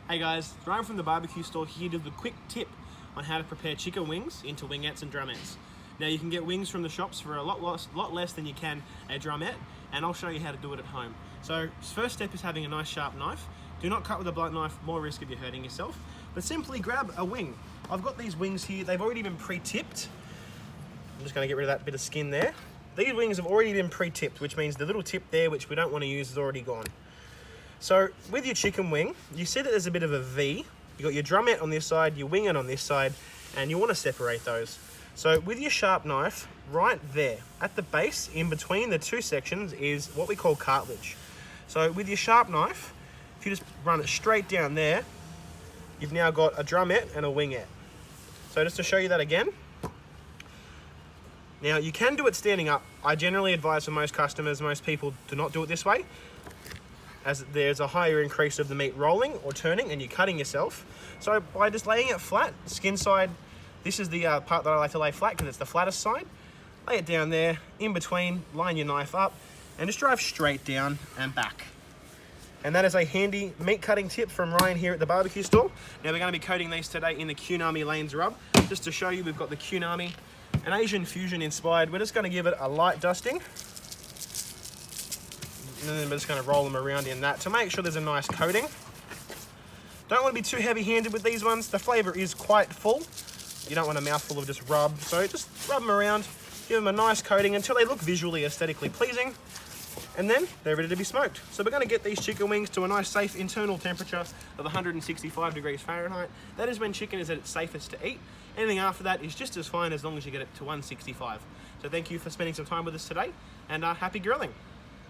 Hey guys, Ryan from the barbecue store here with a quick tip on how to prepare chicken wings into wingettes and drumettes. Now you can get wings from the shops for a lot less than you can a drumette, and I'll show you how to do it at home. So first step is having a nice sharp knife. Do not cut with a blunt knife, more risk of you hurting yourself, but simply grab a wing. I've got these wings here, they've already been pre-tipped. I'm just gonna get rid of that bit of skin there. These wings have already been pre-tipped, which means the little tip there, which we don't want to use, is already gone. So with your chicken wing, you see that there's a bit of a V. You got your drumette on this side, your wingette on this side, and you want to separate those. So with your sharp knife, right there, at the base, in between the two sections, is what we call cartilage. So with your sharp knife, if you just run it straight down there, you've now got a drumette and a wingette. So just to show you that again. Now you can do it standing up. I generally advise for most customers, most people do not do it this way, as there's a higher increase of the meat rolling or turning and you're cutting yourself. So by just laying it flat, skin side, this is the part that I like to lay flat because it's the flattest side. Lay it down there, in between, line your knife up, and just drive straight down and back. And that is a handy meat cutting tip from Ryan here at the barbecue store. Now we're going to be coating these today in the Kunami Lanes rub. Just to show you, we've got the Kunami, an Asian fusion inspired. We're just going to give it a light dusting. And then we're just going to roll them around in that to make sure there's a nice coating. Don't want to be too heavy-handed with these ones. The flavour is quite full. You don't want a mouthful of just rub. So just rub them around, give them a nice coating until they look visually aesthetically pleasing. And then they're ready to be smoked. So we're going to get these chicken wings to a nice safe internal temperature of 165 degrees Fahrenheit. That is when chicken is at its safest to eat. Anything after that is just as fine as long as you get it to 165. So thank you for spending some time with us today, and happy grilling.